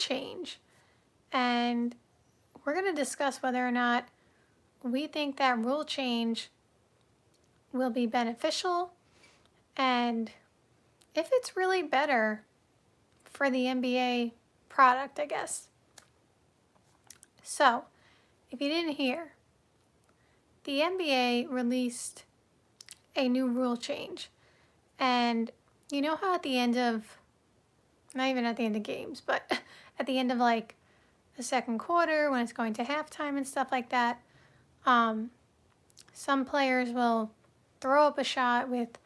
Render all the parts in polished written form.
change. And we're going to discuss whether or not we think that rule change will be beneficial and if it's really better for the NBA product, I guess. So, if you didn't hear, the NBA released a new rule change. And you know how at the end of, not even at the end of games, but at the end of like the second quarter when it's going to halftime and stuff like that, some players will throw up a shot with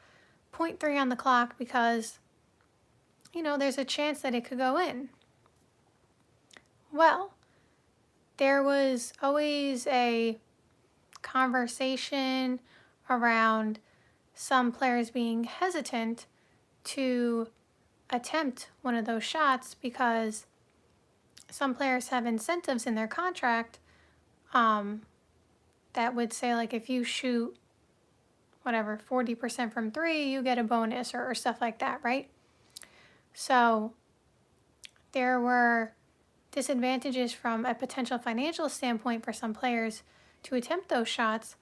0.3 on the clock because, there's a chance that it could go in. Well, there was always a conversation around some players being hesitant to attempt one of those shots because some players have incentives in their contract that would say, like, if you shoot 40% from three, you get a bonus or stuff like that, right? So there were disadvantages from a potential financial standpoint for some players to attempt those shots.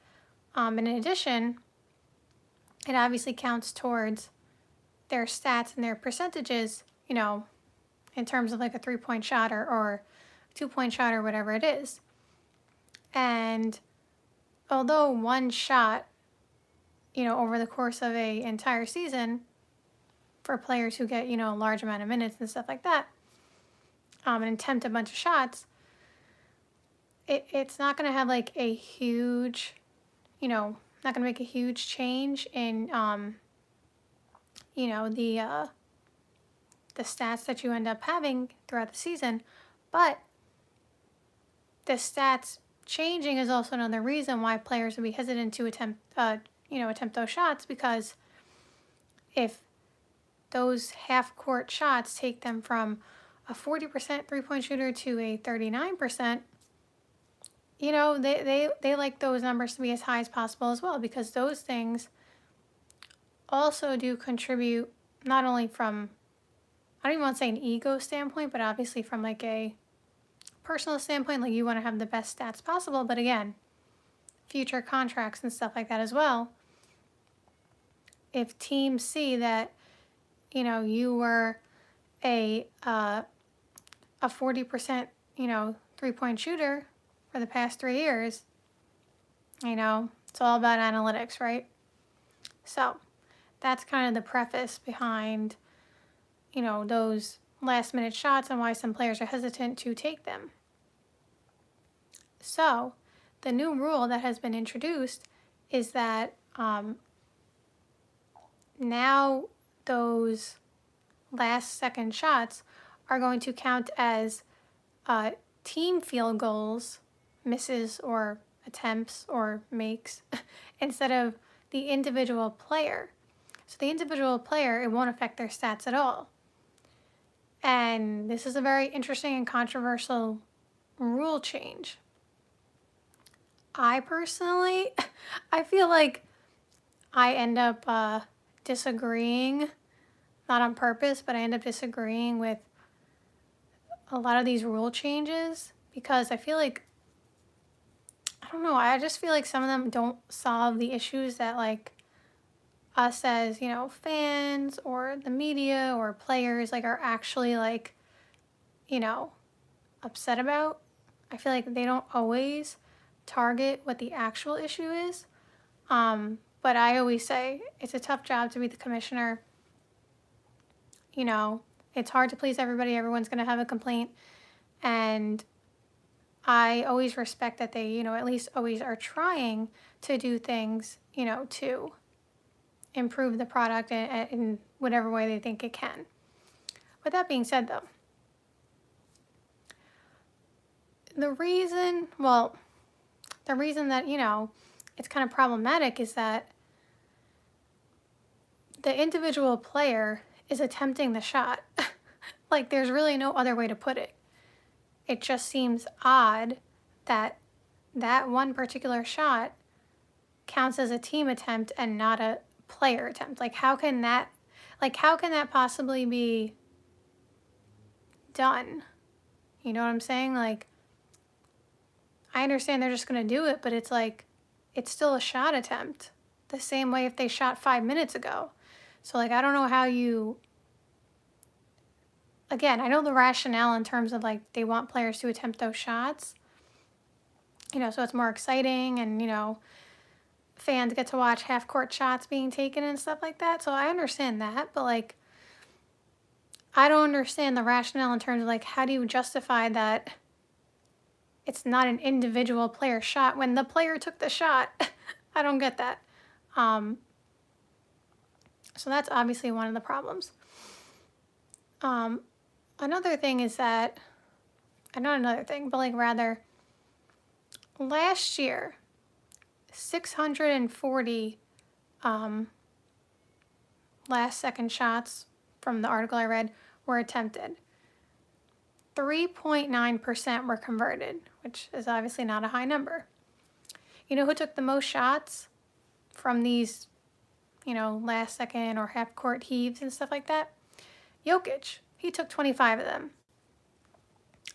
And in addition, it obviously counts towards their stats and their percentages, in terms of like a 3-point shot or 2-point shot or whatever it is. And although one shot, over the course of an entire season for players who get, a large amount of minutes and stuff like that, and attempt a bunch of shots, it's not going to have like a huge, not going to make a huge change in, the stats that you end up having throughout the season. But the stats changing is also another reason why players would be hesitant to attempt those shots, because if those half-court shots take them from a 40% three-point shooter to a 39%, they like those numbers to be as high as possible as well, because those things also do contribute not only from, I don't even want to say an ego standpoint, but obviously from like a personal standpoint, like you want to have the best stats possible, but again, future contracts and stuff like that as well. If teams see that, you were a 40%, three-point shooter for the past 3 years, it's all about analytics, right? So that's kind of the preface behind, those last-minute shots and why some players are hesitant to take them. So the new rule that has been introduced is that now those last-second shots are going to count as team field goals, misses or attempts or makes, instead of the individual player. So the individual player, it won't affect their stats at all. And this is a very interesting and controversial rule change. I personally, I feel like I end up disagreeing, not on purpose, but I end up disagreeing with a lot of these rule changes because I feel like, I don't know, I just feel like some of them don't solve the issues that like us as, fans or the media or players like are actually like, upset about. I feel like they don't always target what the actual issue is. But I always say it's a tough job to be the commissioner. It's hard to please everybody. Everyone's going to have a complaint. And I always respect that they, at least always are trying to do things, to improve the product in whatever way they think it can. With that being said, though, the reason that, it's kind of problematic is that the individual player is attempting the shot. Like, there's really no other way to put it. It just seems odd that that one particular shot counts as a team attempt and not a player attempt. Like, how can that possibly be done? You know what I'm saying? Like, I understand they're just going to do it, but it's like, it's still a shot attempt. The same way if they shot 5 minutes ago. So, like, I don't know how you, again, I know the rationale in terms of, like, they want players to attempt those shots, you know, so it's more exciting and, you know, fans get to watch half-court shots being taken and stuff like that. So I understand that, but, like, I don't understand the rationale in terms of, like, how do you justify that it's not an individual player shot when the player took the shot? I don't get that. So that's obviously one of the problems. Another thing is that, not another thing, but like rather, last year, 640 last second shots from the article I read were attempted. 3.9% were converted, which is obviously not a high number. You know who took the most shots from these, you know, last second or half court heaves and stuff like that? Jokic. He took 25 of them.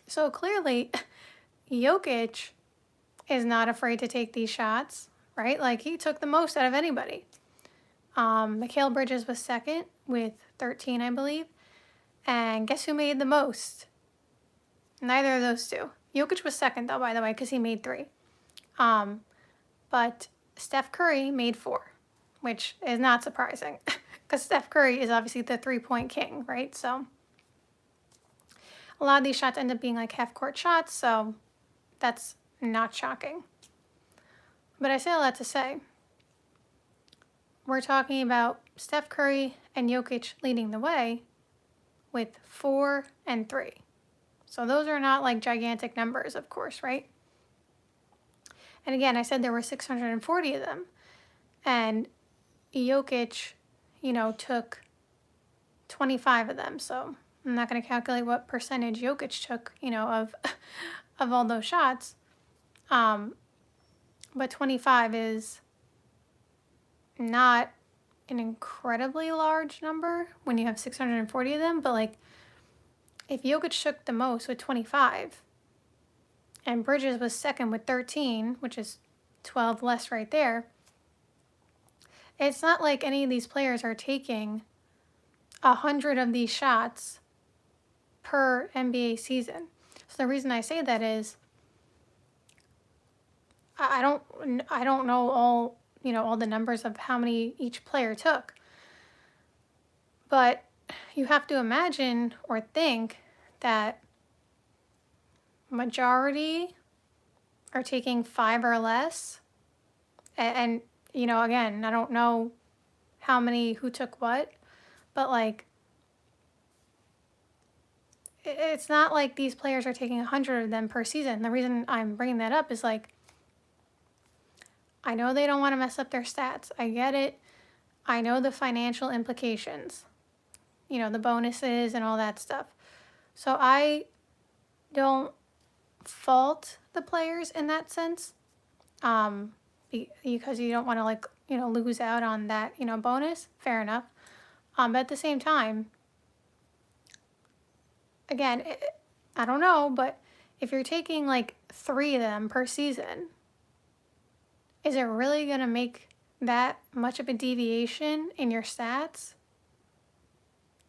So clearly, Jokic is not afraid to take these shots, right? Like, he took the most out of anybody. Mikal Bridges was second with 13, I believe. And guess who made the most? Neither of those two. Jokic was second, though, by the way, because he made 3. But Steph Curry made 4, which is not surprising because Steph Curry is obviously the 3-point king, right? So a lot of these shots end up being like half-court shots, so that's not shocking. But I say all that to say, we're talking about Steph Curry and Jokic leading the way with 4 and 3. So those are not like gigantic numbers, of course, right? And again, I said there were 640 of them. And Jokic, you know, took 25 of them. So I'm not going to calculate what percentage Jokic took, you know, of all those shots. But 25 is not an incredibly large number when you have 640 of them. But, like, if Jokic took the most with 25 and Bridges was second with 13, which is 12 less right there, it's not like any of these players are taking 100 of these shots per NBA season. So the reason I say that is I don't know all, you know, all the numbers of how many each player took. But you have to imagine or think that majority are taking 5 or less. And you know, again, I don't know how many who took what, but like, it's not like these players are taking 100 of them per season. The reason I'm bringing that up is like, I know they don't want to mess up their stats. I get it. I know the financial implications, you know, the bonuses and all that stuff. So I don't fault the players in that sense, because you don't want to, like, you know, lose out on that, you know, bonus. Fair enough. But at the same time, again, I don't know, but if you're taking like 3 of them per season, is it really going to make that much of a deviation in your stats?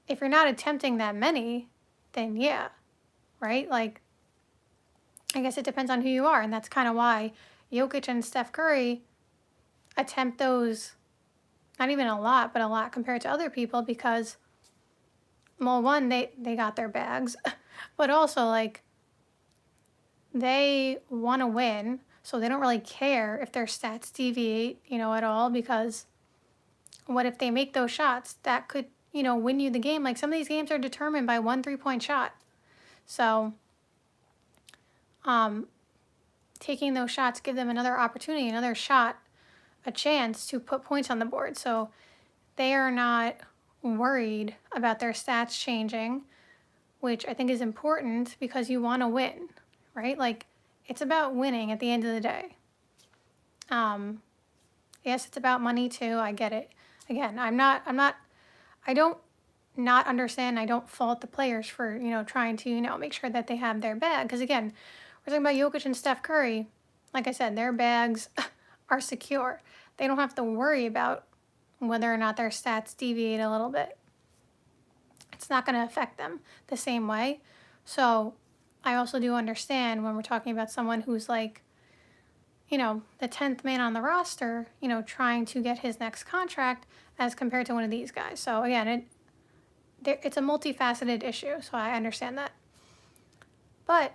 If you're not attempting that many, then yeah, right? Like, I guess it depends on who you are, and that's kind of why Jokic and Steph Curry attempt those, not even a lot, but a lot compared to other people because, well, one, they got their bags, but also, like, they want to win, so they don't really care if their stats deviate, you know, at all, because what if they make those shots that could, you know, win you the game? Like, some of these games are determined by 1 3-point shot. So, taking those shots give them another opportunity, another shot, a chance to put points on the board. So they are not worried about their stats changing, which I think is important because you want to win, right? Like, it's about winning at the end of the day. Yes, it's about money too. I get it. Again, I don't not understand. I don't fault the players for, trying to, make sure that they have their bag. Because again, we're talking about Jokic and Steph Curry. Like I said, their bags are secure. They don't have to worry about whether or not their stats deviate a little bit. It's not going to affect them the same way. So I also do understand when we're talking about someone who's like, the 10th man on the roster, trying to get his next contract as compared to one of these guys. So again, it's a multifaceted issue, so I understand that. But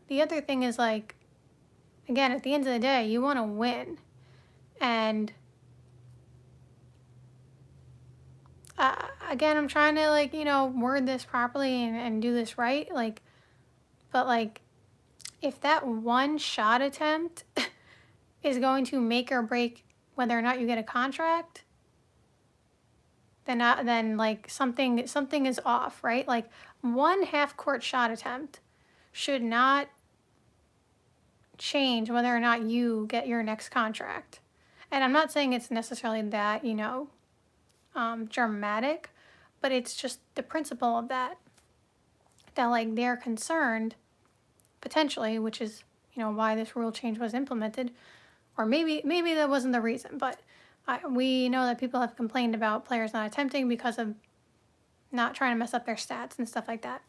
the other thing is, like, again, at the end of the day, you want to win. And again, I'm trying to, like, word this properly and do this right. Like, but, like, if that one shot attempt is going to make or break whether or not you get a contract, then like something is off, right? Like, one half-court shot attempt should not change whether or not you get your next contract. And I'm not saying it's necessarily that, dramatic, but it's just the principle of that like they're concerned potentially, which is, why this rule change was implemented, or maybe that wasn't the reason, but we know that people have complained about players not attempting because of not trying to mess up their stats and stuff like that.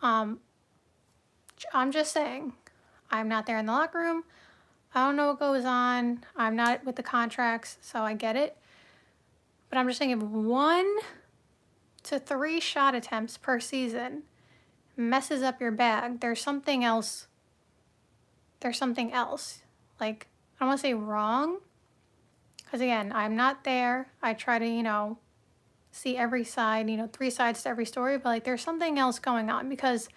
I'm just saying, I'm not there in the locker room. I don't know what goes on. I'm not with the contracts, so I get it. But I'm just saying, if 1 to 3 shot attempts per season messes up your bag, there's something else. Like, I don't want to say wrong, because again, I'm not there. I try to, see every side, 3 sides to every story, but like there's something else going on, because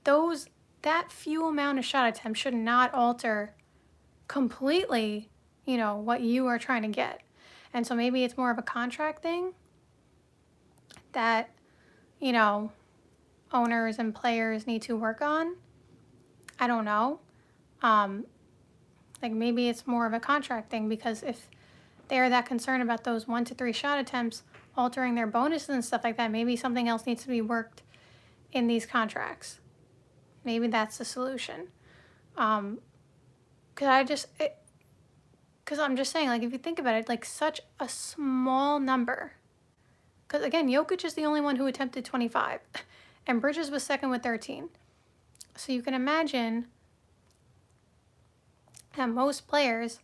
that few amount of shot attempts should not alter completely, what you are trying to get. And so maybe it's more of a contract thing that, owners and players need to work on. I don't know. Like, maybe it's more of a contract thing, because if they're that concerned about those 1 to 3 shot attempts altering their bonuses and stuff like that, maybe something else needs to be worked in these contracts. Maybe that's the solution. Because I'm just saying, like, if you think about it, like, such a small number. Because again, Jokic is the only one who attempted 25, and Bridges was second with 13. So you can imagine that most players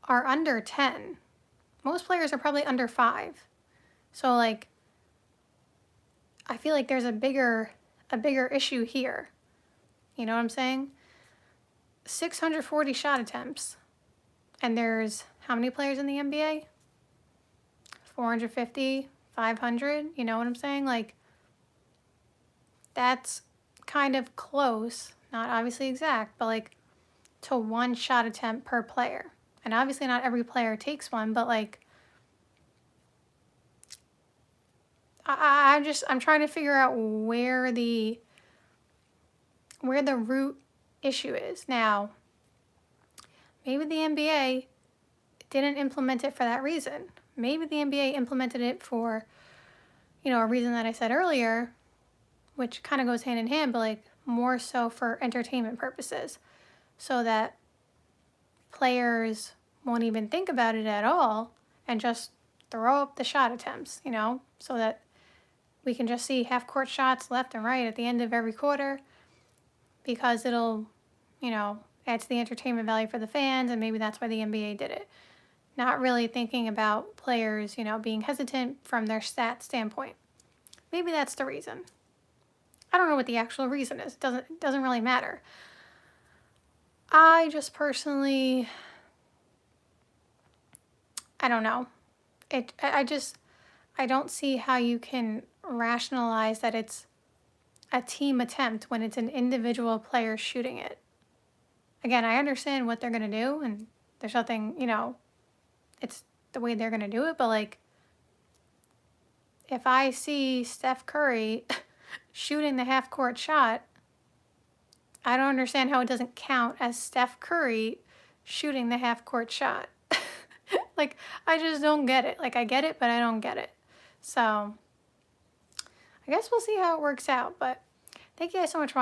are under 10. Most players are probably under 5. So, like, I feel like there's a bigger issue here. You know what I'm saying? 640 shot attempts. And there's how many players in the NBA? 450, 500, you know what I'm saying? Like, that's kind of close, not obviously exact, but like to 1 shot attempt per player. And obviously not every player takes one, but like, I'm trying to figure out where the root issue is. Now, maybe the NBA didn't implement it for that reason. Maybe the NBA implemented it for, a reason that I said earlier, which kind of goes hand in hand, but like more so for entertainment purposes, so that players won't even think about it at all and just throw up the shot attempts, so that we can just see half-court shots left and right at the end of every quarter, because it'll, add to the entertainment value for the fans, and maybe that's why the NBA did it. Not really thinking about players, being hesitant from their stat standpoint. Maybe that's the reason. I don't know what the actual reason is. It doesn't really matter. I just personally, I don't know. I don't see how you can rationalize that it's a team attempt when it's an individual player shooting it. Again, I understand what they're going to do, and there's nothing, it's the way they're going to do it, but like, if I see Steph Curry shooting the half-court shot, I don't understand how it doesn't count as Steph Curry shooting the half-court shot. Like, I just don't get it. Like, I get it, but I don't get it. So, I guess we'll see how it works out, but thank you guys so much for watching.